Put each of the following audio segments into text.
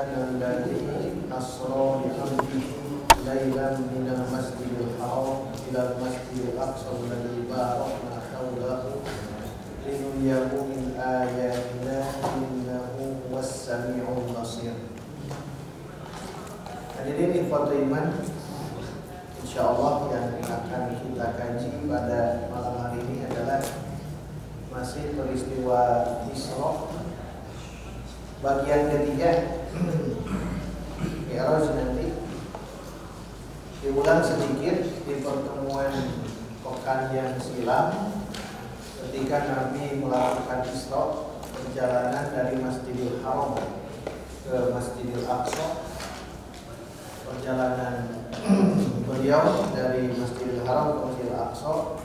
subhanalladzi asra bi 'abdihi lailan minal masjidil haram ilal masjidil aqsa alladzi barakna hawlahu linuriyahu min ayatina innahu was-sami'ul basir. Hadirin ikhwatul iman, insyaallah yang akan kita kaji pada malam hari ini adalah masih peristiwa Isra bagian ketiga. Mi'raj nanti diulang sedikit di pertemuan pekan yang silam ketika Nabi melakukan Isra, perjalanan dari Masjidil Haram ke Masjidil Aqsa. Perjalanan beliau dari Masjidil Haram ke Masjidil Aqsa,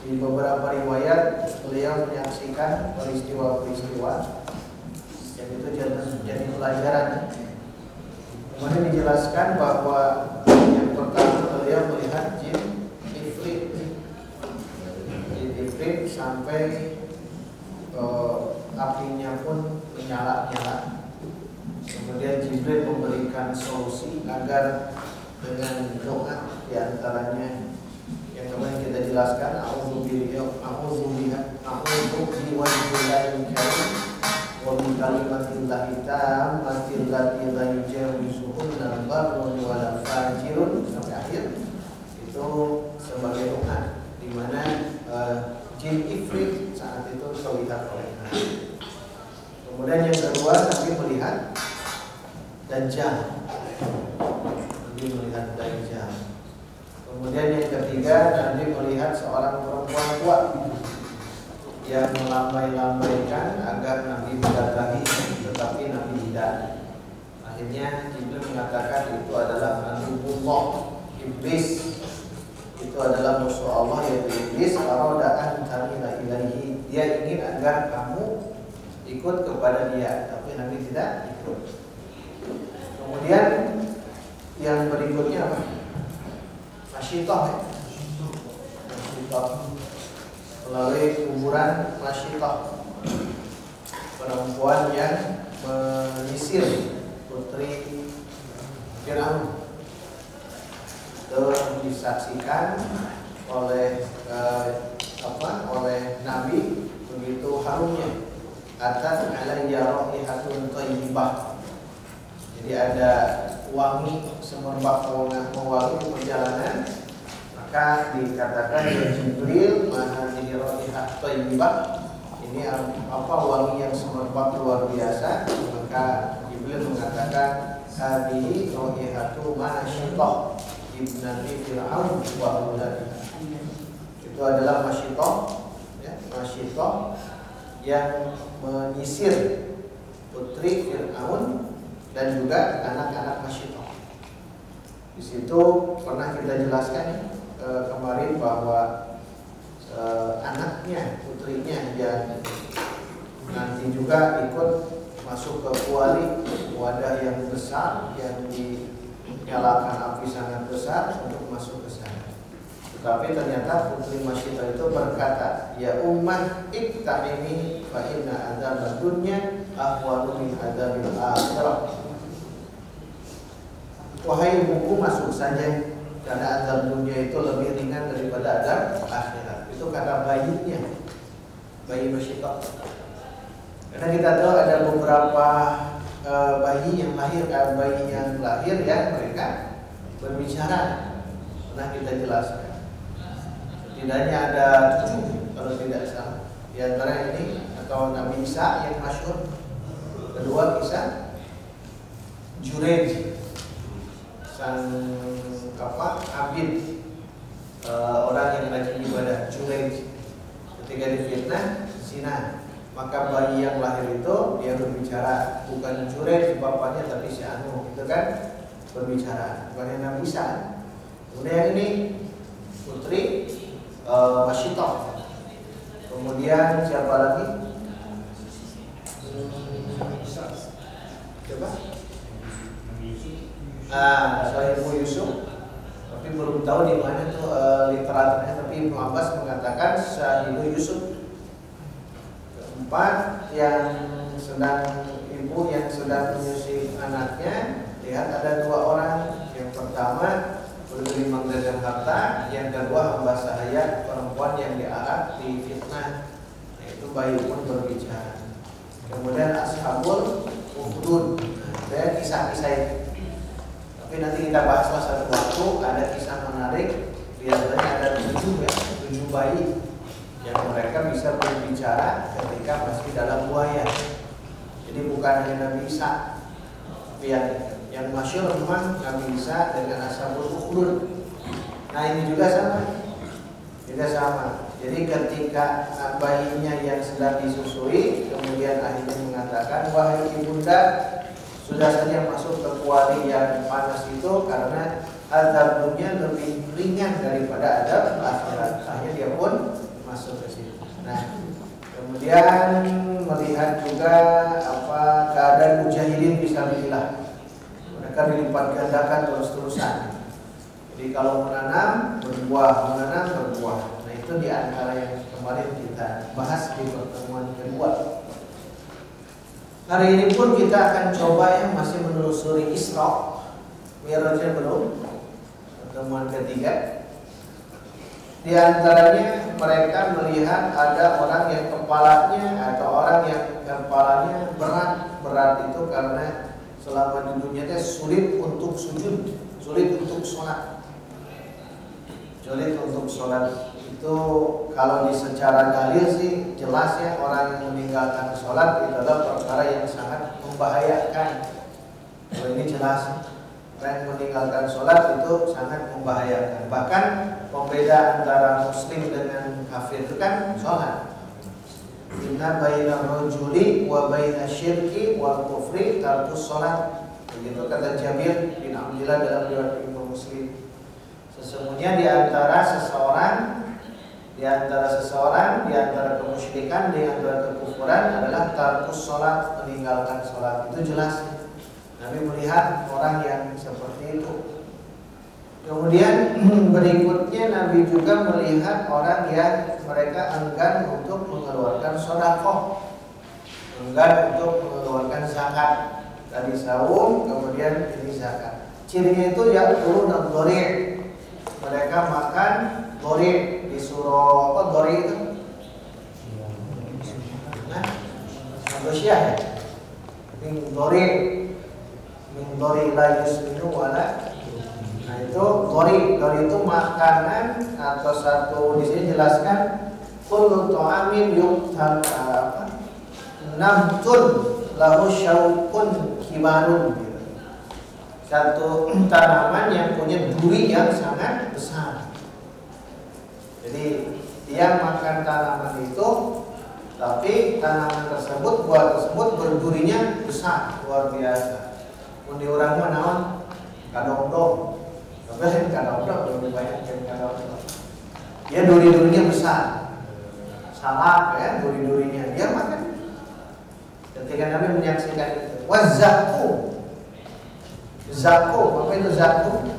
di beberapa riwayat beliau menyaksikan peristiwa-peristiwa yang itu jadi pelajaran. Kemudian dijelaskan bahwa yang pertama beliau melihat jin ifrit sampai apinya pun menyala-nyala. Kemudian Jibril memberikan solusi agar dengan doa, diantaranya yang kemarin kita jelaskan, a'udzu biwajhillahil karim wa bi kalimatillahi tammati allati la yujawizuhunna barrun wa la fajirun sampai akhir. Itu sebagai doa di mana jin ifrit saat itu terlihat oleh Nabi. Kemudian yang kedua, Nabi melihat Dajjal. Nabi melihat Dajjal. Kemudian yang ketiga, Nabi melihat seorang perempuan tua yang melambai-lambaikan agar Nabi mendatangi, tetapi Nabi tidak. Akhirnya Jibril mengatakan itu adalah aduwwullah, iblis. Itu adalah musuh Allah, yaitu iblis. Arada'an tamila ilaihi, dia ingin agar kamu ikut kepada dia, tapi Nabi tidak ikut. Kemudian yang berikutnya apa? Masyitah. Melalui kuburan Masyitah, perempuan yang menyisir putri Firaun. Itu disaksikan oleh oleh Nabi, begitu harumnya. Atat alayya raihatun thayyibah. Jadi ada wangi semerbak mewangi perjalanan, maka dikatakan ya Jibril, mana jadi raihat thayyibah, ini apa wangi yang semerbak luar biasa. Maka Jibril mengatakan hadhihi raihatu Masyitah ibnati Fir'aun wa auladiha. Itu adalah Masyitah, ya, Masyitah yang menyisir putri Fir'aun dan juga anak-anak Masyitah. Di situ pernah kita jelaskan kemarin bahwa anaknya, putrinya yang nanti juga ikut masuk ke kuali, wadah yang besar yang dinyalakan api sangat besar untuk masuk ke sana. Tapi ternyata putri Masyitah itu berkata, ya ummah iktahimi fa inna adzab dunya ahwanu min adzabil akhirah. Wahai ibuku, masuk saja karena azab dunia itu lebih ringan daripada azab akhirat. Itu kata bayinya, bayi Masyitah. Karena kita tahu ada beberapa bayi yang lahir ya, mereka berbicara. Pernah kita jelaskan. Setidaknya ada 7 kalau tidak salah. Di antara ini atau Nabi Isa yang masyhur. Kedua kisah Jurej, sang abid, orang yang rajin ibadah, Jurej. Ketika difitnah, zina, maka bayi yang lahir itu dia berbicara, bukan Jurej bapaknya tapi si Anu, itu kan berbicara, bukan yang Nabi Isa. Kemudian ini putri Masyitah. Kemudian siapa lagi? Coba. Sahibu Yusuf. Tapi belum tahu di mana tuh literaturnya. Tapi Ibnu Abbas mengatakan Sahibu Yusuf. Keempat, yang sedang ibu yang sedang menyusui anaknya, lihat ada dua orang. Yang pertama berbeli menggelar harta, yang kedua hamba sahaya perempuan yang diarak di fitnah. Itu bayi pun berbicara. Kemudian ashabul ukhdud, ada kisah-kisah itu. Tapi nanti kita bahaslah satu waktu. Ada kisah menarik. Biasanya ada 7 bayi yang mereka bisa berbicara ketika masih dalam buaya. Jadi bukan hanya Nabi Isa, tapi yang masyhur memang Nabi Isa dengan ashabul ukhdud. Nah ini juga sama. Jadi ketika bayinya yang sedang disusui, kemudian akhirnya mengatakan, wahai ibunda, sudah saja masuk ke kuali yang panas itu karena azab dunia lebih ringan daripada azab akhirat. Akhirnya dia pun masuk ke situ. Nah, kemudian melihat juga keadaan mujahidin fisabilillah. Mereka dilipat gandakan terus-terusan. Jadi kalau menanam berbuah. Nah itu diantara yang kemarin kita bahas di pertemuan kedua. Hari ini pun kita akan coba yang masih menelusuri Isra. Mi'rajnya belum. Pertemuan ketiga. Di antaranya mereka melihat ada orang yang kepalanya atau orang yang kepalanya berat itu karena selama di dunia itu sulit untuk sujud, sulit untuk sholat. Sulit untuk sholat itu kalau di secara dalil sih jelas ya, orang yang meninggalkan sholat itu adalah perkara yang sangat membahayakan. Kalau ini jelas, orang yang meninggalkan sholat itu sangat membahayakan. Bahkan pembeda antara muslim dengan kafir itu kan sholat. Inna baina rajuli wa baina syirki wal kufri tarkus sholat. Begitu kata Jabir bin Abdillah dalam riwayat Imam Muslim. Sesungguhnya di antara kemusyrikan, di antara kekufuran adalah tarkus sholat, meninggalkan sholat. Itu jelas. Nabi melihat orang yang seperti itu. Kemudian berikutnya Nabi juga melihat orang yang mereka enggan untuk mengeluarkan sedekah, enggan untuk mengeluarkan zakat. Tadi saum, kemudian ini zakat. Cirinya itu yang turun dan dhari'. Mereka makan dhari'. Di surah apa dhari' itu? Nah, Al-Ghasyiyah ya. Min dhari' la yusminu wala. Nah itu dhari' itu makanan atau satu di sini jelaskan kullu ta'amin yuqtal nabtun lahu syauqun kibarun. Satu tanaman yang punya duri yang sangat besar. Jadi dia makan tanaman itu, tapi tanaman tersebut, buah tersebut berdurinya besar, luar biasa. Mun diurang mah naon? Kadongdong. Tapi kadongdong lebih banyak dari kadongdong. Dia duri-durinya besar. Salak ya, duri-durinya dia makan. Ketika Nabi menyaksikan itu, Zakum, apa itu zakum?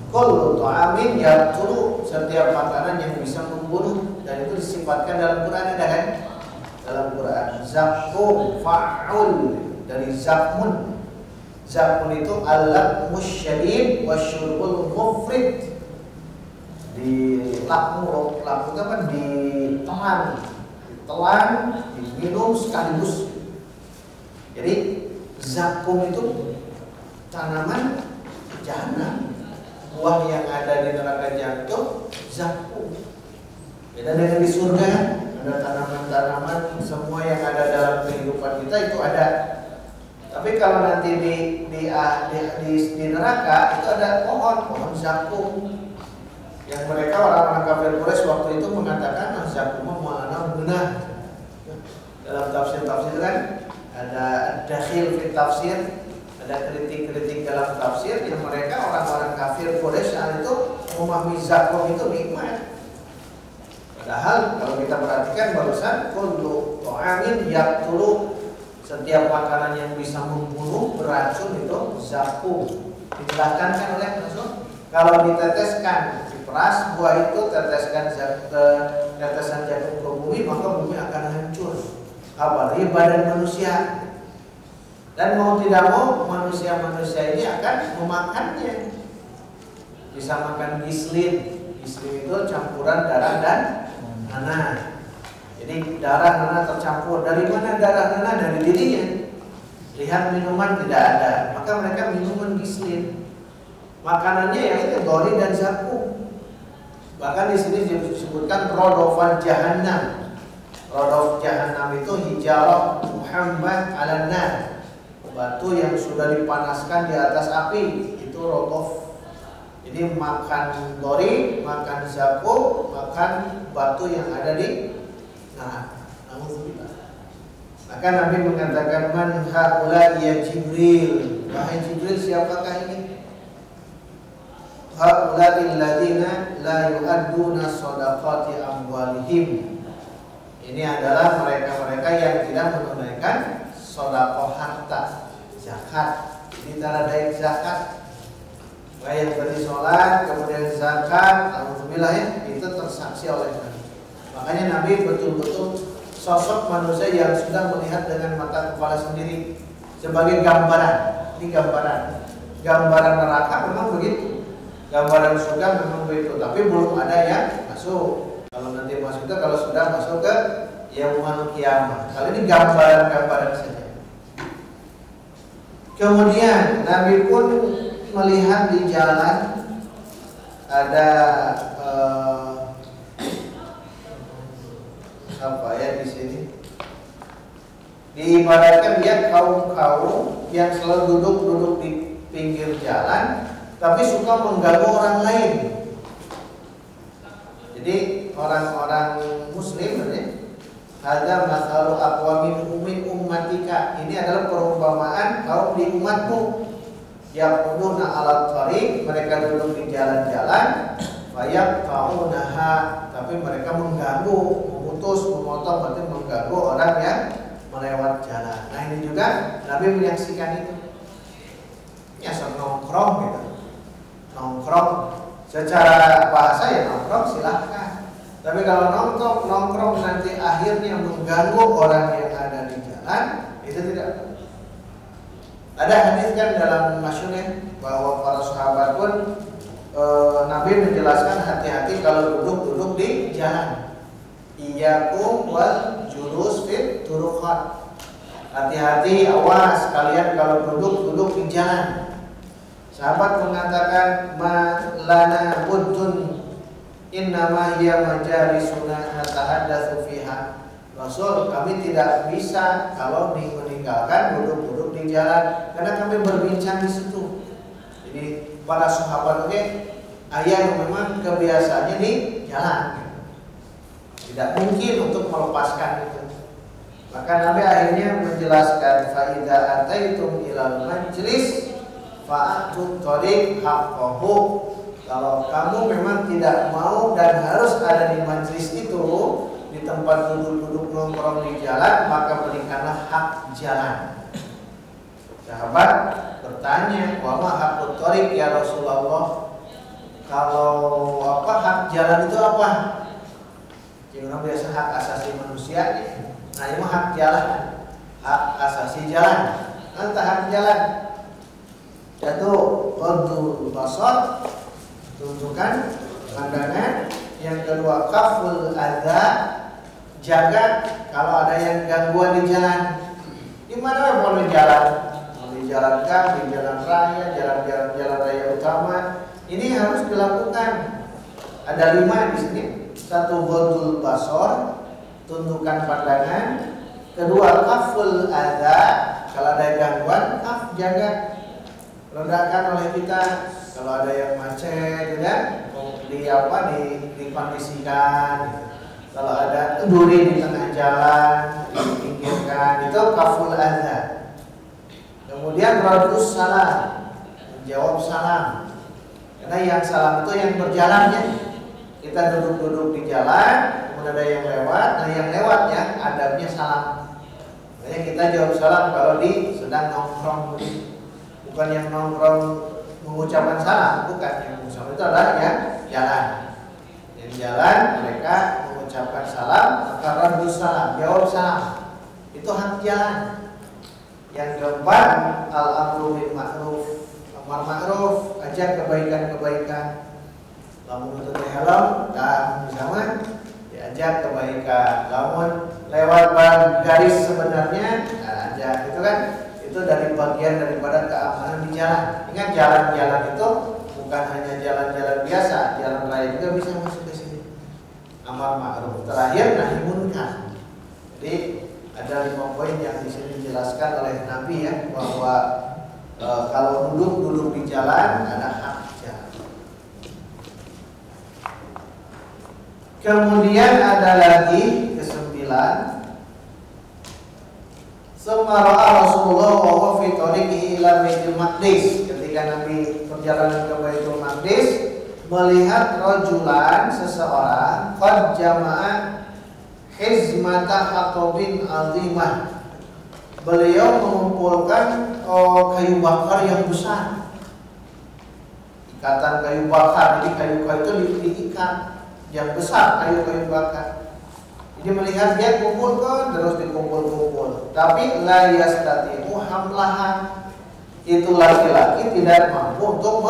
Kullu ta'amin yaqtulu, setiap makanan yang bisa membunuh, dan itu disifatkan dalam Quran, ada kan? Dalam Quran, zakum fa'ul dari zakmun. Zakmun itu al-lakmus syadid wasyurbul mufrid. Lakmu itu apa? Ditelan, diminum sekaligus. Jadi zakum itu tanaman jahanam, buah yang ada di neraka jahanam, zakum. Beda dengan di surga, ada tanaman-tanaman semua yang ada dalam kehidupan kita itu ada. Tapi kalau nanti di neraka itu ada pohon zakum. Yang mereka orang-orang kafir Quraisy waktu itu mengatakan zakum ma'ana benar. Dalam tafsir-tafsir kan ada dakhil fi tafsir, ada kritik-kritik dalam tafsir yang mereka orang-orang kafir Quraisy saat itu memahami zakum itu nikmat. Padahal kalau kita perhatikan barusan kullu ta'amin yaqtulu, setiap makanan yang bisa membunuh, beracun itu zakum. Dijelaskan kan oleh Rasul, kalau diteteskan diperas buah itu, tetesan jagung ke bumi, maka bumi akan hancur. Apalagi badan manusia. Dan mau tidak mau manusia-manusia ini akan memakannya. Bisa makan gislin. Gislin itu campuran darah dan nanah. Jadi darah nanah tercampur. Dari mana darah nanah? Dari dirinya. Lihat minuman tidak ada, maka mereka minuman gislin. Makanannya yang itu dori dan zakum. Bahkan di sini disebutkan rodofan jahannam. Rodof jahannam itu hijarah Muhammad al-nar, batu yang sudah dipanaskan di atas api, itu rodof. Jadi makan dori, makan zakum, makan batu yang ada di maka Nabi mengatakan, man haula ya Jibril. Wahai Jibril, siapakah ini? Haula'il ladina la yu'adduna shadaqati amwalihim. Ini adalah mereka-mereka yang tidak menunaikan sedekah harta, zakat. Ini tanda baik zakat. Baik yang tadi sholat, kemudian zakat, alhamdulillah ya, itu tersaksi oleh Nabi. Makanya Nabi betul-betul sosok manusia yang sudah melihat dengan mata kepala sendiri sebagai gambaran. Ini gambaran neraka memang begitu, gambaran surga memang begitu, tapi belum ada yang masuk. Kalau nanti masuk itu kalau sudah masuk ke yaumul qiyamah. Kali ini gambaran saja. Kemudian Nabi pun melihat di jalan ada apa ya di sini? Diibaratkan dia kaum-kaum yang selalu duduk di pinggir jalan, tapi suka mengganggu orang lain. Jadi orang-orang Muslim ini ada masalah aqwamin ummatika. Ini adalah perumpamaan kaum di umatmu. Yaquduna 'alal thariq, mereka duduk di jalan-jalan, fayaqta'unaha, tapi mereka mengganggu, memutus, memotong, berarti mengganggu orang yang melewat jalan. Nah ini juga Nabi menyaksikan itu. Ya nongkrong gitu, nongkrong. Secara bahasa ya nongkrong silahkan. Tapi kalau nongkrong nanti akhirnya mengganggu orang yang ada di jalan, itu tidak. Ada hadis kan dalam masyhurnya bahwa para sahabat pun Nabi menjelaskan hati-hati kalau duduk di jalan. Iyyakum wal julus fit turuqat. Hati-hati, awas kalian kalau duduk di jalan. Sahabat mengatakan, ma lana buddun innama hiya majalisuna natahaddatsu fiha. Rasul, kami tidak bisa kalau meninggalkan duduk di jalan karena kami berbincang di situ. Jadi para sahabat ayah memang kebiasaannya di jalan. Tidak mungkin untuk melepaskan itu. Maka Nabi akhirnya menjelaskan, fa idza ataitum ilal majlis fa'atut thariq haqqahu. Kalau kamu memang tidak mau dan harus ada di majlis itu, di tempat duduk nongkrong di jalan, maka berikanlah hak jalan. Sahabat bertanya, wa ma haqqut thariq ya Rasulullah? Kalau apa hak jalan itu apa? Jangan biasa hak asasi manusia. Nah ini hak jalan, hak asasi jalan. Entah hak jalan. Satu, qadul basar, tunjukkan pandangan. Yang kedua, kaful adza, jaga kalau ada yang gangguan di jalan. Di mana mau di jalan? Mau di jalan kah, di jalan raya, jalan raya utama. Ini harus dilakukan. Ada 5 di sini. Satu, qadul basar, tunjukkan pandangan. Kedua, kaful adza, kalau ada gangguan, jaga. Ledakan oleh kita, kalau ada yang macet, ya, dikondisikan. Kalau ada duri di tengah jalan, dipinggirkan. Itu kaful adza. Kemudian radus salam, menjawab salam. Karena yang salam itu yang berjalannya. Kita duduk di jalan, kemudian ada yang lewat. Nah yang lewat ya adabnya salam. Makanya kita jawab salam kalau sedang nongkrong. Bukan yang nongkrong mengucapkan salam, bukan. Yang mengucapkan itu adalah yang jalan. Yang jalan mereka mengucapkan salam, maka radus salam, jawab salam. Itu hak jalan. Yang keempat, al-amru bil ma'ruf, amar ma'ruf, ajak kebaikan-kebaikan. Lamun itu helm, dan bersama diajak kebaikan. Lamun lewat garis sebenarnya, nah, ajak itu kan, itu dari bagian daripada keamanan di jalan. Ingat jalan-jalan itu bukan hanya jalan-jalan biasa, jalan raya juga bisa masuk ke sini. Amar ma'ruf. Terakhir nahi munkar. Jadi ada 5 poin yang di sini dijelaskan oleh Nabi ya, bahwa kalau duduk di jalan ada hak jalan. Kemudian ada lagi ke-9. Semara'a Rasulullah wa huwa fi tariqihi ila Baitul Maqdis. Ketika Nabi perjalanan ke Baitul Maqdis, melihat rajulan, seseorang, qad jama'a hizmata hatabin azimah. Beliau mengumpulkan kayu bakar yang besar, ikatan kayu bakar. Jadi kayu-kayu itu diikat yang besar, kayu-kayu bakar. Jadi melihat dia kumpulkan, terus dikumpul-kumpul. Tapi la yastati'u hamlaha. Itu laki-laki tidak mampu untuk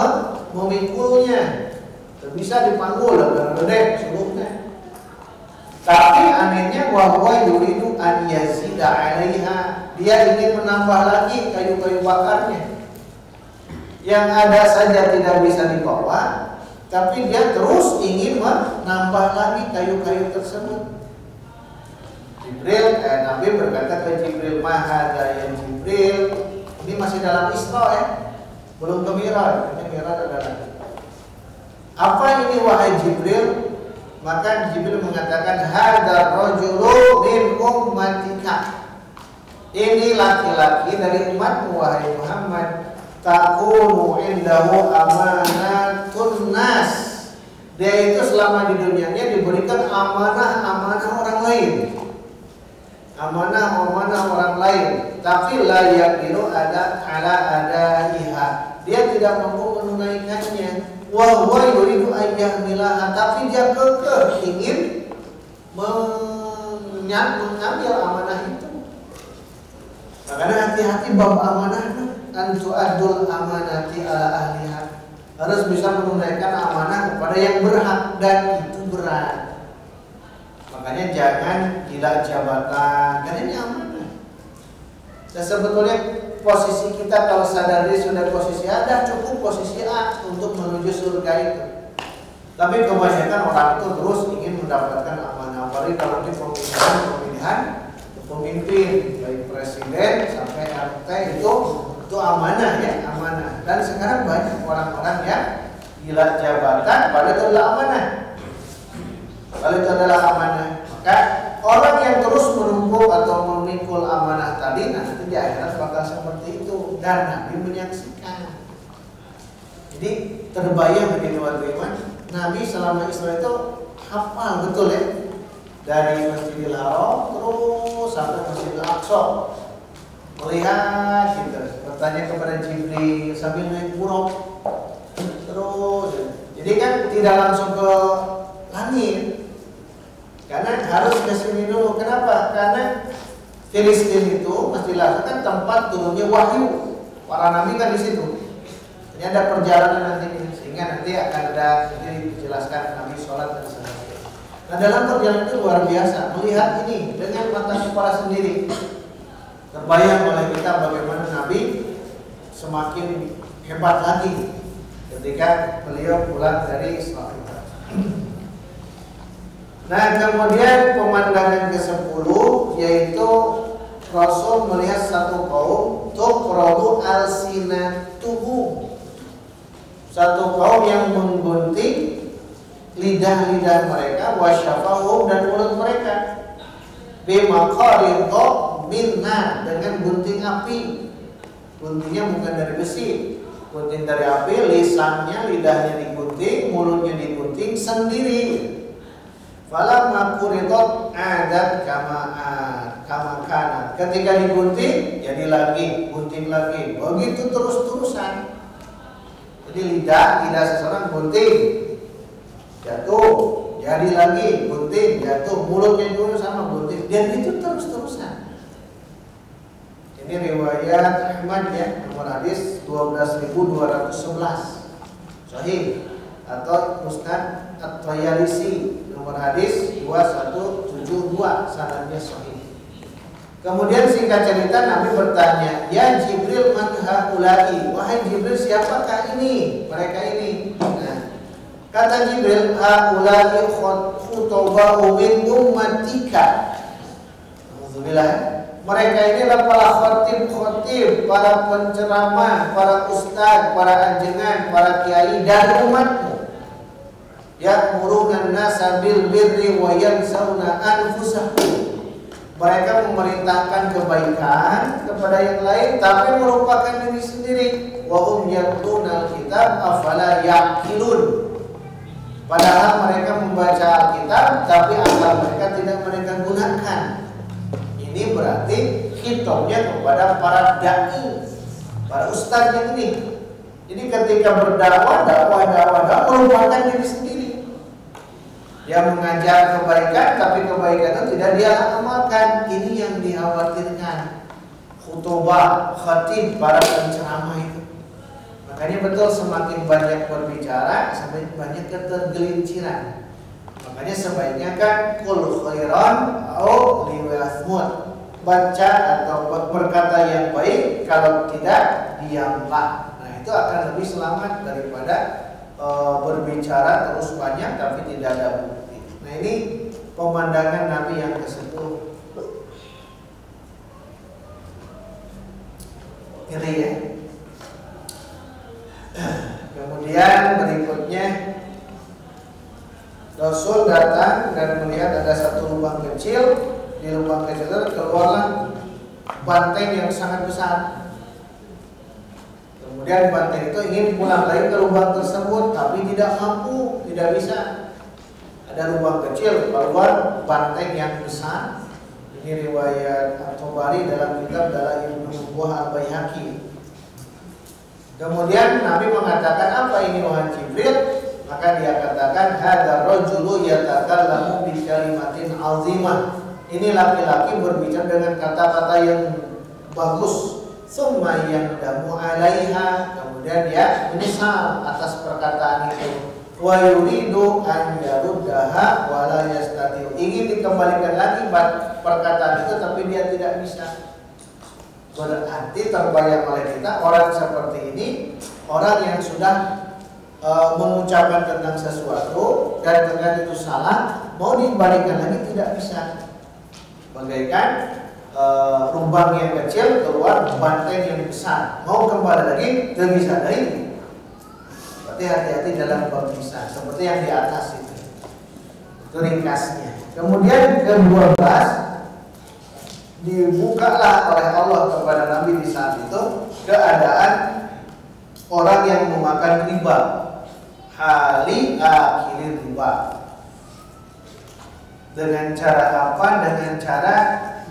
memikulnya. Bisa dipanggul gede suluknya. Tapi anehnya bahwa yuridu an yazida 'alaiha. Dia ingin menambah lagi kayu-kayu bakarnya. Yang ada saja tidak bisa dibawa, tapi dia terus ingin menambah lagi kayu-kayu tersebut. Nabi berkata ke Jibril, "Mahadha ya Jibril." Ini masih dalam Isra ya, belum ke Mi'raj. Ini Mi'raj ada lagi. Apa ini wahai Jibril? Maka Jibril mengatakan, "Hadzal rajulu min ummatika." Ini laki-laki dari umatmu wahai Muhammad. Takunu indahu amanatun nas. Dia itu selama di dunianya diberikan amanah-amanah orang lain. Amanah-amanah orang lain, tapi la yaqilu ada adaiha. Dia tidak mampu menunaikannya. Wa huwa yuridu an yahmilaha, tapi dia kekeh ingin mengambil amanah itu. Makanya hati-hati bab amanah, antu adul amanati ala ahliha. Harus bisa menunaikan amanah kepada yang berhak, dan itu berat. Makanya jangan gila jabatan, karena ini amanah. Dan sebetulnya posisi kita kalau sadar diri sudah posisi A, dah cukup posisi A untuk menuju surga itu. Tapi kebanyakan orang itu terus ingin mendapatkan amanah. Apalagi kalau di pemilihan pemimpin, baik presiden sampai RT itu amanah ya, amanah. Dan sekarang banyak orang-orang yang gila jabatan, padahal itu adalah amanah. Kalau itu adalah amanah, maka orang yang terus menumpuk atau memikul amanah tadi, nanti di akhirat bakal seperti itu. Dan Nabi menyaksikan. Jadi terbayang begitu teman-teman, Nabi selama Isra itu hafal betul ya, dari Masjidil Haram terus sampai Masjidil Aqsa, melihat gitu, bertanya kepada Jibril sambil naik buruk terus. Jadi kan tidak langsung ke langit, karena harus ke sini dulu. Kenapa? Karena Filistin itu Masjidil Aqsa kan tempat turunnya wahyu. Para nabi kan di situ. Ini ada perjalanan nanti, sehingga nanti akan ada, jadi dijelaskan Nabi sholat dan sebagainya. Nah dalam perjalanan itu luar biasa, melihat ini dengan mata kepala sendiri. Terbayang oleh kita bagaimana Nabi semakin hebat lagi ketika beliau pulang dari Isra. Nah kemudian pemandangan ke-10 yaitu Rasul melihat satu kaum tuqradu alsinatuhum, satu kaum yang menggunting lidah-lidah mereka, wasyafahum, dan mulut mereka, bimaqaridha minna, dengan gunting api. Guntingnya bukan dari besi, gunting dari api, lisannya, lidahnya digunting, mulutnya digunting sendiri. Falamma quridat adat kama kana. Ketika digunting, jadi lagi, gunting lagi. Begitu terus-terusan. Jadi lidah seseorang gunting, jatuh, jadi lagi, gunting, jatuh, mulutnya juga sama gunting, dan itu terus-terusan. Ini riwayat riwayat Ahmad ya, nomor hadis 12.211 sahih, atau Musnad At-Tayalisi nomor hadis 2172 sanadnya sahih. Kemudian singkat cerita Nabi bertanya, "Ya Jibril, man haula'i?" Wahai Jibril, siapakah ini? Mereka ini. Nah, kata Jibril, "Haula'i khutba'u min ummatika." Alhamdulillah. Mereka ini adalah para khatib-khatib, para penceramah, para ustaz, para anjengan, para kiai dan umatmu. Ya'muruna an-nasa bil birri wa yansawna anfusahum. Mereka memerintahkan kebaikan kepada yang lain tapi melupakan diri sendiri. Wa hum yatluna al-kitab afala yaqilun. Padahal mereka membaca Alkitab tapi akal mereka tidak mereka gunakan. Ini berarti khitabnya kepada para dai, para ustaz yang ini. Jadi ketika berdakwah, dakwah melupakan diri sendiri. Dia mengajar kebaikan, tapi kebaikan itu tidak dia amalkan. Ini yang dikhawatirkan. Khutbah, khatib, para penceramah itu. Makanya betul semakin banyak berbicara, semakin banyak ketergelinciran. Makanya sebaiknya kan kul khairan au liwasmut, baca atau berkata yang baik, kalau tidak diamlah. Nah itu akan lebih selamat daripada berbicara terus banyak tapi tidak ada bukti. Nah ini pemandangan Nabi yang ke-10. Ngeri ya. Kemudian berikutnya Rasul datang dan melihat ada satu lubang kecil. Di lubang kecil itu keluarlah banteng yang sangat besar. Kemudian banteng itu ingin pulang lagi ke lubang tersebut, tapi tidak mampu, tidak bisa. Ada lubang kecil, keluar banteng yang besar. Ini riwayat At-Tabari dalam kitab Dalail Nubuwah Al-Baihaqi. Kemudian Nabi mengatakan, "Apa ini wahai Jibril?" Maka dia katakan, "Hadzal rajulu yatakallamu bi kalimatin 'azimah." Ini laki-laki berbicara dengan kata-kata yang bagus. Summa yandamu 'alaiha, kemudian dia menyesal atas perkataan itu. Wa yuridu an yaruddaha wa la yastati'. Ingin dikembalikan lagi perkataan itu tapi dia tidak bisa. Berarti terbayang oleh kita orang seperti ini, orang yang sudah mengucapkan tentang sesuatu dan dengan itu salah, mau dikembalikan lagi tidak bisa. Bagaikan lubang yang kecil keluar banteng yang besar, mau kembali lagi tidak bisa dari. Berarti hati-hati dalam berpisah, seperti yang di atas itu. Itu ringkasnya. Kemudian ke-12, dibukalah oleh Allah kepada Nabi di saat itu keadaan orang yang memakan riba, hali akhir riba. Dengan cara apa? Dengan cara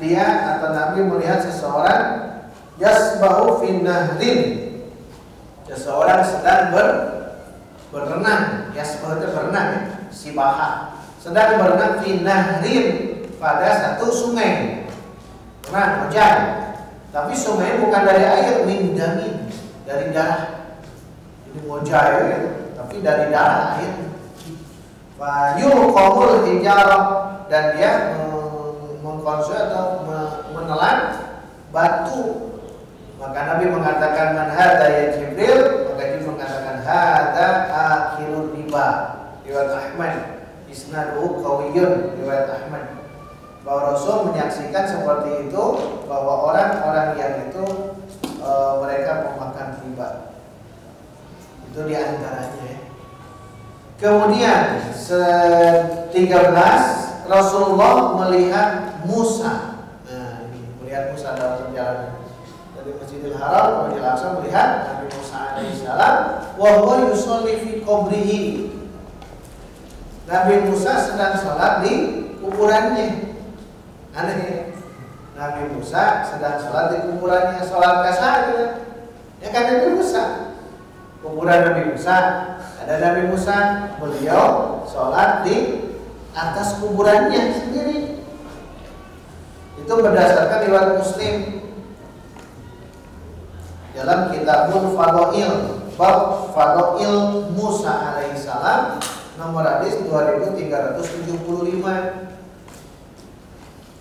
dia atau Nabi melihat seseorang yasbahu fin nahrin, seseorang sedang berenang. Yasbahu itu berenang ya, sibaha, sedang berenang fin nahrin, pada satu sungai. Berenang, hujan. Tapi sungai bukan dari air, min damin, dari darah. Ini mojai ya, tapi dari darah air. Wa yulqamul hijarah, dan dia mengkonsumsi atau menelan batu. Maka Nabi mengatakan, "Man hadza ya Jibril?" Maka dia mengatakan, "Hadza akhirur riba." Riwayat Ahmad, isnaduhu qawiyyun, riwayat Ahmad. Bahwa Rasul menyaksikan seperti itu, bahwa orang-orang yang itu mereka pemakan riba. Itu diantaranya ya. Kemudian 13, Rasulullah melihat Musa. Nah, ini melihat Musa dalam perjalanan dari Masjidil Haram ke Masjidil Aqsa, melihat Nabi Musa alaihissalam wa huwa yusolli fi qabrihi. Nabi Musa sedang sholat di kuburannya. Aneh ya? Nabi Musa sedang sholat di kuburannya, sholat kasar gitu. Ya kan Nabi Musa. Kuburan Nabi Musa, ada Nabi Musa, beliau sholat di atas kuburannya sendiri. Itu berdasarkan riwayat Muslim. dalam Kitabul Fadail, bab Fadail Musa alaihissalam, nomor hadis 2375.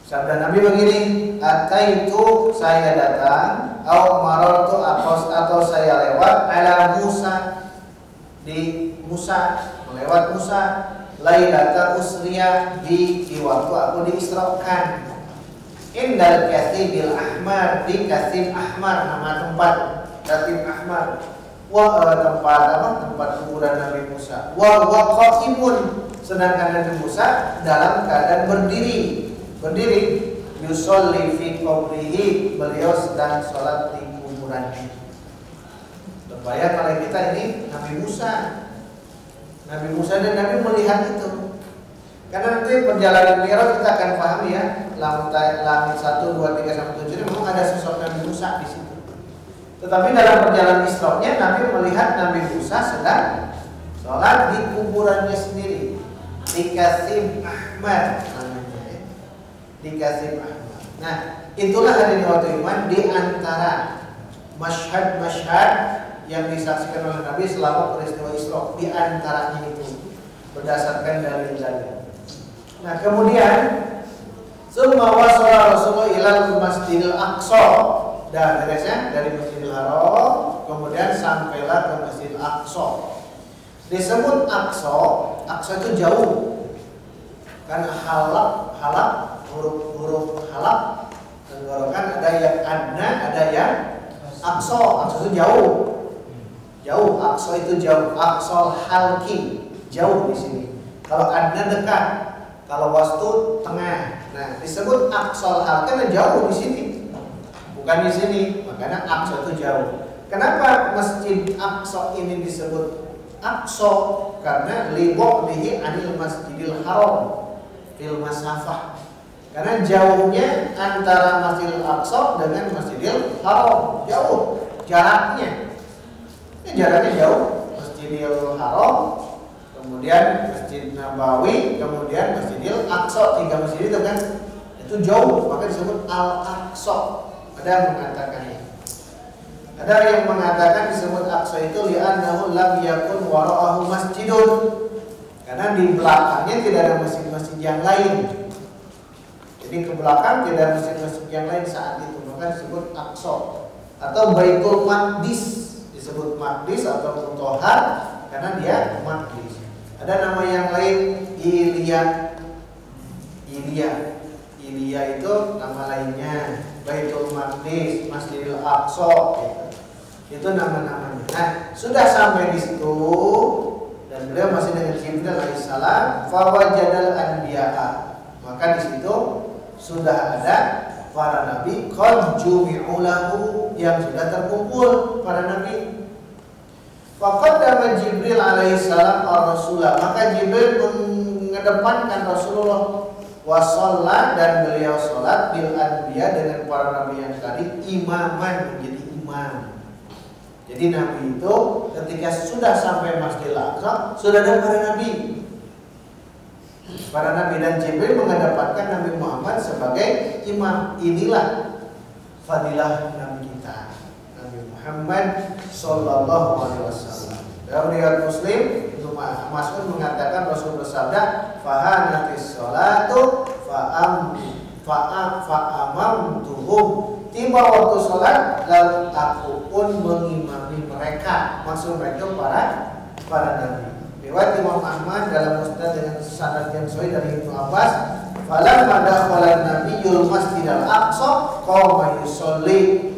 Sabda Nabi begini, ataitu, saya datang, au marartu, atau saya lewat, ala Musa, di Musa, melewat Musa, lailata usriya, di waktu aku diisrakan, indal Kathibil Ahmar, di Kathib Ahmar, nama tempat Kathib Ahmar, tempat kuburan Nabi Musa, wa qa'imun, sedangkan Nabi Musa dalam keadaan berdiri, yusolli fi qabrihi, beliau sedang sholat di kuburannya. Terbayang oleh kita ini Nabi Musa dan Nabi melihat itu. Karena nanti perjalanan Mi'raj kita akan pahami ya, langit 1, 2, 3 sampai 7 memang ada sosok Nabi Musa di situ. Tetapi dalam perjalanan Isra-nya Nabi melihat Nabi Musa sedang sholat di kuburannya sendiri, di Kathib Ahmad namanya ya. Di Kathib Ahmad. Nah, itulah hadirin waktu iman di antara masyhad-masyhad yang disaksikan oleh Nabi selama peristiwa Isra, di antaranya itu berdasarkan dalil-dalil. Nah, kemudian summa wasala Rasulullah ilal Masjidil Aqsa, dan beresnya dari Masjidil Haram kemudian sampailah ke Masjidil Aqsa. Disebut Aqsa, Aqsa itu jauh. Karena halak huruf halak tenggorokan, ada yang adna, ada yang Aqsa. Aqsa itu jauh. Aqsa itu jauh. Aqsal halki, jauh di sini. Kalau adna dekat, kalau wastu tengah. Nah, disebut Aqsal halki karena jauh di sini. Bukan di sini, makanya Aqsa itu jauh. Kenapa Masjid Aqsa ini disebut Aqsa? Karena libu'dihi anil Masjidil Haram fil masafah. Karena jauhnya antara Masjidil Aqsa dengan Masjidil Haram, jauh jaraknya. Ini jaraknya jauh. Masjidil Haram, kemudian Masjid Nabawi, kemudian Masjidil Aqsa, 3 masjid itu kan itu jauh, maka disebut Al-Aqsa. Ada yang mengatakannya. Ada yang mengatakan disebut Aqsa itu li'annahu lam yakun wara'ahu masjidun. Karena di belakangnya tidak ada masjid-masjid yang lain. Jadi ke belakang tidak ada masjid-masjid yang lain saat itu, maka disebut Aqsa. Atau Baitul Maqdis, disebut Maqdis atau Mutahhar karena dia Maqdis. Ada nama yang lain, Ilya itu nama lainnya. Baitul Maqdis, Masjidil Aqsa, gitu. Itu nama-namanya. Nah, sudah sampai di situ dan beliau masih dengan Jibril alaihissalam, fawajadal anbiya'a. Maka di situ sudah ada para nabi qad jumi'u lahu, yang sudah terkumpul para nabi. Faqaddama Jibril alaihissalam ar-rasulah, maka Jibril mengedepankan Rasulullah, wasalla, dan beliau sholat bil anbiya, dengan para nabi yang tadi, imaman, menjadi imam. Jadi nabi itu ketika sudah sampai Masjidil Aqsa sudah ada para nabi. Para nabi dan Jibril mengedepankan Nabi Muhammad sebagai imam. Inilah fadilah nabi kita, Nabi Muhammad sallallahu alaihi wasallam. Dalam riwayat Muslim, Mas'ud mengatakan Rasul bersabda, "Fahanatis sholatu fa'amamtuhum." Tiba waktu sholat, lalu aku pun mengimami mereka. Maksud mereka para nabi. Riwayat Imam Ahmad dalam Musnad dengan sanad yang sahih dari Ibnu Abbas, "Falamma dakhala Nabiyyul Masjidal Aqsa qama yusolli."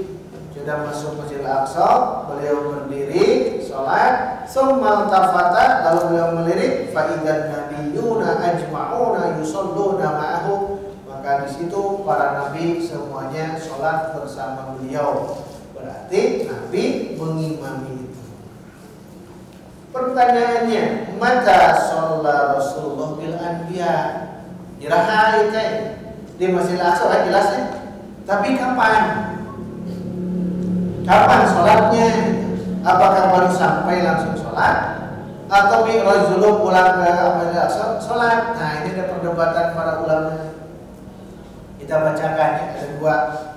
Sudah masuk Masjidil Aqsa, beliau berdiri sholat, summa tafata, lalu beliau melirik, fa idzan nabiyyuna ajma'una yusalluna ma'ahu. Maka di situ para nabi semuanya sholat bersama beliau. Berarti nabi mengimami itu. Pertanyaannya, mata sholat Rasulullah bil anbiya? Dirahai di Masjidil Aqsa jelas ya. Tapi kapan? Kapan sholatnya? Apakah baru sampai langsung sholat, atau mi'raj dulu pulang ke Masjidil Aqsa sholat? Nah, ini ada perdebatan para ulama. Kita bacakan ya, ada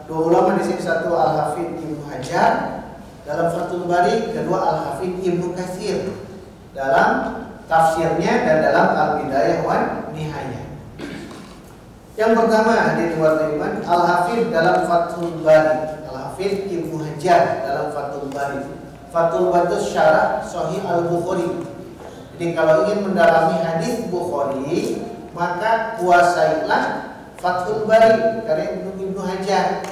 dua ulama di sini, satu Al-Hafidz Ibnu Hajar, dalam Fathul Bari, kedua Al-Hafidz Ibnu Katsir dalam tafsirnya dan dalam Al-Bidayah wan Nihayah. Yang pertama di Iman Al-Hafidz dalam Fathul Bari, Al-Hafidz Ibnu Hajar dalam Fathul Bari. Fathul Bari itu syarah Sahih Al-Bukhari. Jadi kalau ingin mendalami hadis Bukhari, maka kuasailah Fathul Bari karya Ibnu Hajar.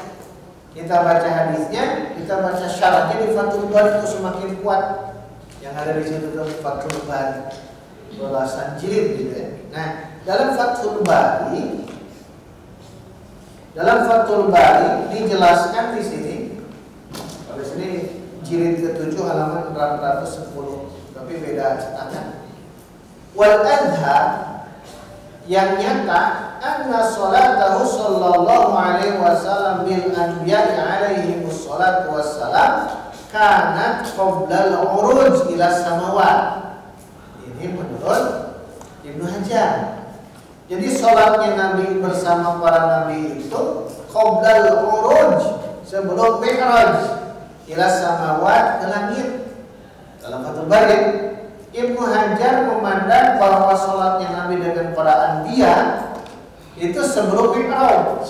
Kita baca hadisnya, kita baca syarahnya di Fathul Bari itu semakin kuat. Yang ada di situ itu Fathul Bari, belasan jilid gitu ya. Nah, dalam Fathul Bari dijelaskan di sini. Di sini jilid ke-7 halaman 410, tapi beda cetakan. Wal adha, yang nyata anna salatahu sallallahu alaihi wasallam bil anbiya'i alaihi wassalatu wassalam kanat qabla al-uruj ila samawat. Ini menurut Ibnu Hajar. Jadi salatnya Nabi bersama para nabi itu qabla al-uruj, sebelum mi'raj ila samawat, ke langit. Dalam Fathul Bari Ibnu Hajar memandang bahwa sholatnya Nabi dengan para anbiya itu sebelum mi'raj.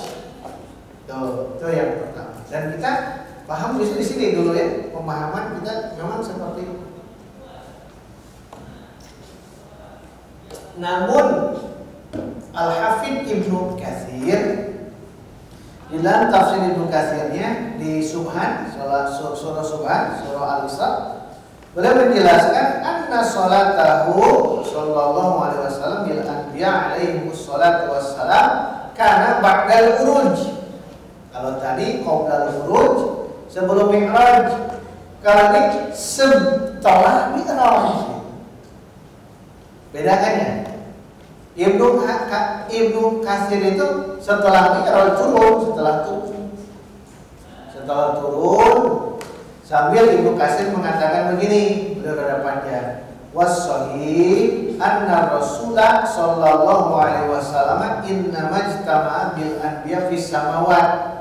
Itu yang pertama. Dan kita paham di sini dulu ya, pemahaman kita memang seperti itu. Namun Al-Hafidz Ibnu Katsir di dalam tafsir Ibnu Katsirnya di Subhan, surah Subhan, surah Al-Isra, beliau menjelaskan anna salatahu sallallahu alaihi wasallam bil anbiya alaihi wassalatu wassalam kana ba'dal uruj. Kalau tadi qabla uruj, sebelum mi'raj. Kalau ini setelah mi'raj. Bedakannya Ibnu Katsir itu setelah mi'raj turun, setelah turun sambil Ibnu Katsir mengatakan begini, beliau rada panjang. Was-shahih anna Rasulullah sallallahu alaihi wasallam innama ijtama'a bil anbiya fis samawat.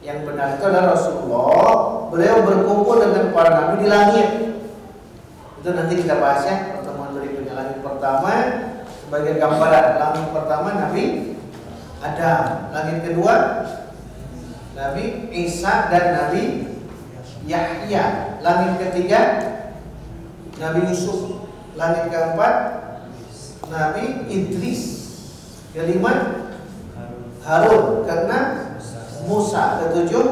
Yang benar itu adalah Rasulullah, beliau berkumpul dengan para nabi di langit. Itu nanti kita bahas ya, pertemuan berikutnya. Langit pertama sebagai gambaran, langit pertama Nabi Adam, langit kedua Nabi Isa dan Nabi Yahya, langit ketiga Nabi Yusuf, langit keempat Nabi Idris, kelima Harun, keenam Musa, ketujuh.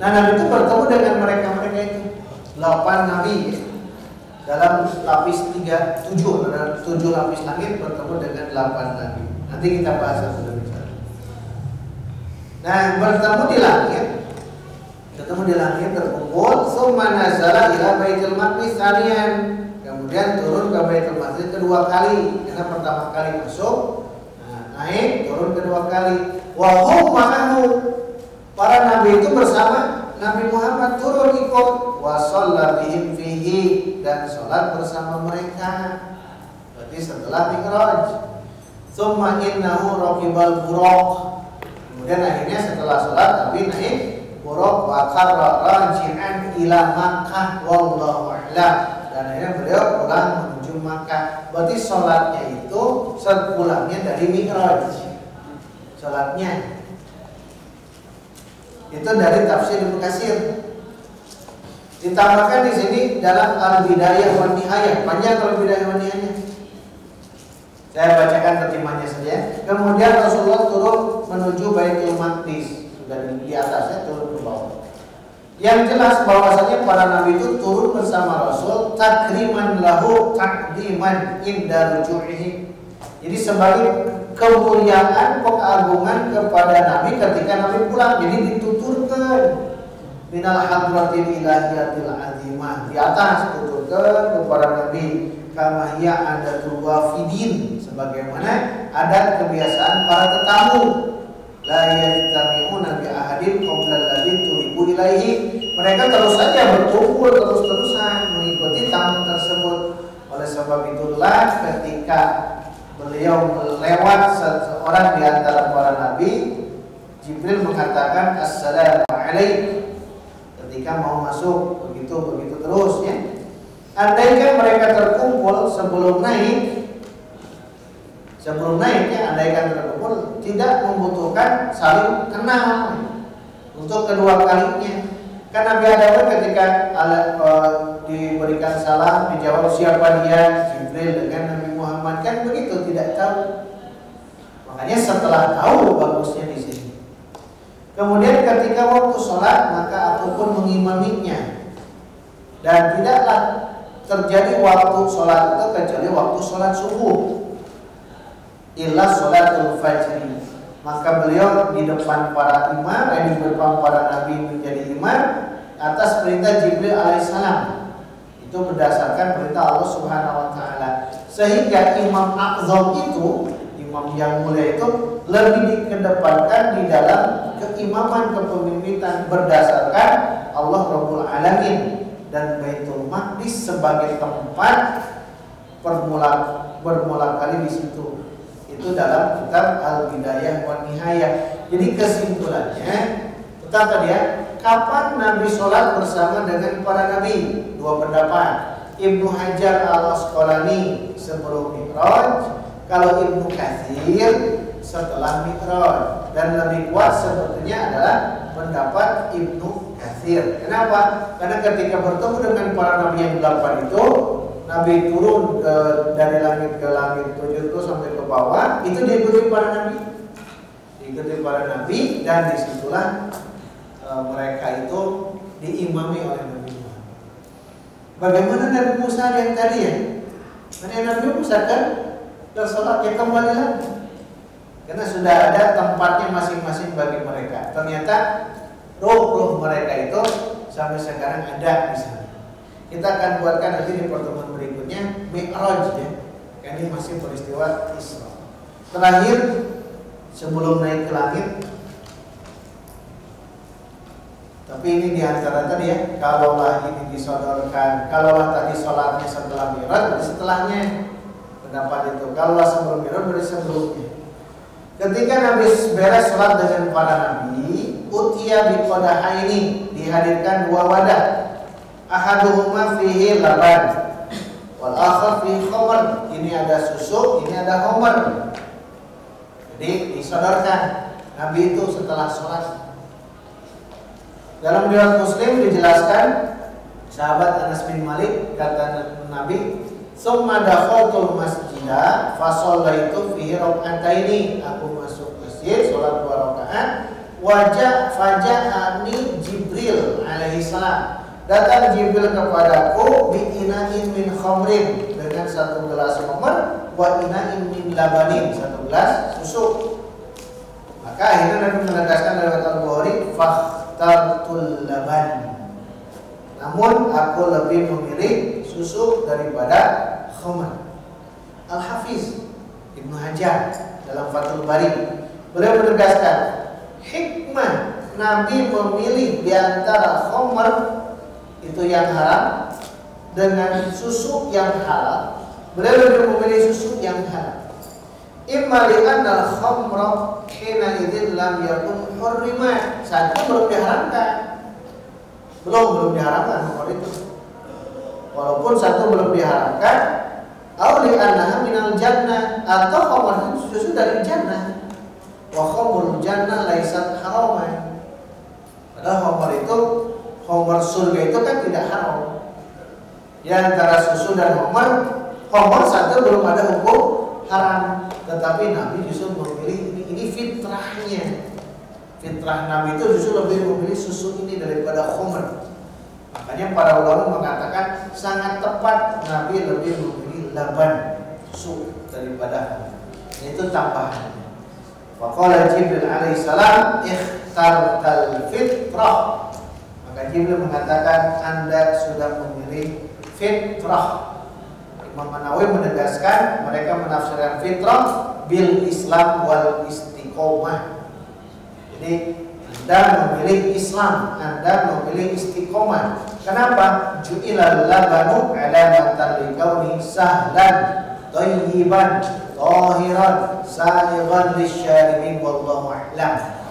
Nah, Nabi itu bertemu dengan mereka itu 8 Nabi dalam lapis 7 lapis langit bertemu dengan 8 Nabi. Nanti kita bahas satu demi satu. Nah, bertemu di langit terkumpul, summa nazala ila Baitul Maqdis tsaniyan. Kemudian turun ke Baitul Maqdis kedua kali. Karena pertama kali masuk, naik, turun kedua kali. Wa hum ma'ahu, para nabi itu bersama Nabi Muhammad turun ikut, wa shalla bihim fihi, dan sholat bersama mereka. Berarti setelah mi'raj. Tsumma innahu raqibal buraq. Kemudian akhirnya setelah sholat Nabi naik buraq wa qarra raji'an ila Makkah wallahu a'lam. Dan akhirnya beliau pulang menuju Makkah. Berarti sholatnya itu sepulangnya dari mi'raj. Sholatnya itu dari tafsir Ibnu Katsir. Ditambahkan di sini dalam Al-Bidayah wan Nihayah, panjang Al-Bidayah wan Nihayah. Saya bacakan terjemahnya saja. Kemudian Rasulullah turun menuju Baitul Maqdis, sudah di atasnya turun ke bawah. Yang jelas bahwasanya para nabi itu turun bersama Rasul takriman lahu takdiman inda ruju'ihi. Jadi sebagai kemuliaan, pengagungan kepada Nabi ketika Nabi pulang. Jadi dituturkan minal hadratil ilahiyatil azimah, di atas tuturkan kepada Nabi kama hiya adatul wafidin, sebagaimana adat kebiasaan para tetamu. La yajtami'una bi ahadin qabla alladhi turiku ilaihi. Mereka terus saja berkumpul terus-terusan mengikuti tamu tersebut. Oleh sebab itulah ketika beliau melewat seorang di antara para nabi, Jibril mengatakan assalamu alaikum ketika mau masuk, begitu begitu terus ya. Andaikan mereka terkumpul sebelum naiknya, andaikan terkumpul tidak membutuhkan saling kenal untuk kedua kalinya. Kan Nabi Adam ketika diberikan salam dijawab siapa dia, Jibril dengan Nabi Muhammad, kan begitu, tidak tahu. Makanya setelah tahu bagusnya di sini. Kemudian ketika waktu sholat maka aku pun mengimaminya, dan tidaklah terjadi waktu sholat itu kecuali waktu sholat subuh, illa sholatul fajri. Maka beliau di depan para imam, di depan para nabi menjadi imam atas perintah Jibril alaihissalam. Itu berdasarkan perintah Allah Subhanahu wa taala. Sehingga imam a'zam itu, imam yang mulia itu lebih dikedepankan di dalam keimaman kepemimpinan berdasarkan Allah Rabbul Alamin dan Baitul Maqdis sebagai tempat bermula kali di situ. Itu dalam kitab Al-Bidayah wa Nihayah. Jadi kesimpulannya tentang tadi ya, kapan Nabi sholat bersama dengan para Nabi? Dua pendapat. Ibnu Hajar Al-Asqalani sebelum Mi'raj, kalau Ibnu Katsir setelah Mi'raj, dan lebih kuat sebetulnya adalah pendapat Ibnu Katsir. Kenapa? Karena ketika bertemu dengan para Nabi yang 8 itu, Nabi turun dari langit ke langit 7 itu sampai ke bawah, itu diikuti para nabi, dan disitulah mereka itu diimami oleh Nabi Muhammad. Bagaimana Nabi Musa yang tadi ya? Karena Nabi Musa kan bersolat ya kembali lagi, karena sudah ada tempatnya masing-masing bagi mereka. Ternyata roh mereka itu sampai sekarang ada di sana. Kita akan buatkan nanti di pertemuan berikutnya Mi'raj ya. Ini masih peristiwa Isra. Terakhir sebelum naik ke langit. Tapi ini diantara tadi ya, kalaulah ini disodorkan, kalaulah tadi sholatnya setelah Mi'raj, berarti setelahnya pendapat itu. Kalaulah sebelum Mi'raj, berarti sebelumnya. Ketika Nabi beres sholat dengan para nabi, utiya biqadahaini, dihadirkan dua wadah. Ahaduhuma fihi laban wal akhar fihi khamr. Ini ada susu, ini ada khamr. Jadi disodorkan Nabi itu setelah sholat. Dalam riwayat Muslim dijelaskan, sahabat Anas bin Malik kata Nabi, "Tsumma dakhaltul masjidah fa shallaitu fihi rak'ataini." Aku masuk masjid salat 2 rakaat, faja'ani Jibril alaihi salam. Datang Jibril kepadaku bi ina'in min khamrin, dengan 1 gelas khamr, wa ina'in min labanin, 1 gelas susu. Maka akhirnya Nabi menegaskan dalam Al-Bukhari, fakhtartul laban. Namun aku lebih memilih susu daripada khamr. Al-Hafiz Ibnu Hajar dalam Fathul Bari, beliau menegaskan hikmah Nabi memilih di antara khamr itu yang haram dengan susu yang halal. Beliau lebih memilih susu yang halal. Imma li'anna al-khamra hina idzin lam yakun hurrimat. Saat itu belum diharamkan. Belum diharamkan khamr itu. Walaupun satu belum diharamkan, au li'annaha minal jannah, atau khamr itu susu dari jannah. Wa khamrul jannah laisat haraman. Padahal khamr itu, khamr surga itu kan tidak haram. Ya, antara susu dan khamr satu belum ada hukum haram, tetapi Nabi justru memilih ini fitrahnya. Fitrah Nabi itu justru lebih memilih susu ini daripada khamr. Makanya para ulama mengatakan sangat tepat Nabi lebih memilih laban, susu daripada khamr. Itu tambahan. Wa qala Jibril alaihissalam ikhtartal fitrah. Maka Jibril mengatakan Anda sudah memilih fitrah. Imam An-Nawawi menegaskan mereka menafsirkan fitrah bil Islam wal istiqomah. Jadi Anda memilih Islam, Anda memilih istiqomah. Kenapa? Ju'ilal labanu alamatan liqauni sahlan thayyiban tahiran sa'igan lisyaribin wallahu a'lam.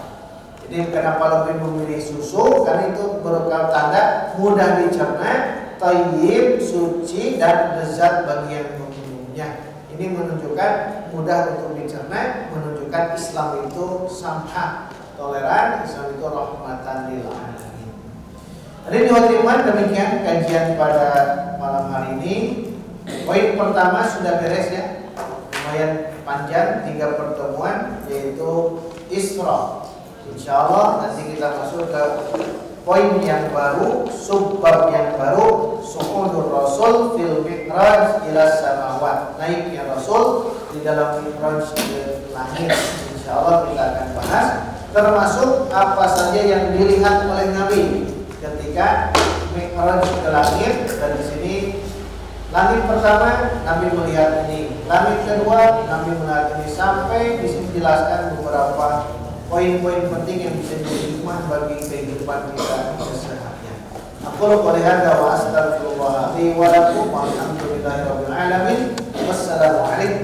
Jadi kenapa lebih memilih susu? Karena itu merupakan tanda mudah dicerna, thayyib, suci, dan lezat bagi yang meminumnya. Ini menunjukkan mudah untuk dicerna, menunjukkan Islam itu samha, toleran, Islam itu rahmatan lil alamin. Jadi dihormati demikian kajian pada malam hari ini. Poin pertama sudah beres ya, lumayan panjang 3 pertemuan, yaitu Isra. Insya Allah nanti kita masuk ke poin yang baru, subbab yang baru, su'udur Rasul fil mi'raj ila samawat, naiknya Rasul di dalam mi'raj ke langit. Insya Allah kita akan bahas, termasuk apa saja yang dilihat oleh Nabi ketika mi'raj ke langit. Dan di sini langit pertama Nabi melihat ini, langit kedua Nabi melihat ini, sampai di sini dijelaskan beberapa poin-poin penting yang bisa jadi hikmah bagi kehidupan kita sehari-hari. Aku qouli hadza wa astaghfirullah li wa lakum walhamdulillahirabbil alamin. Wassalamu alaikum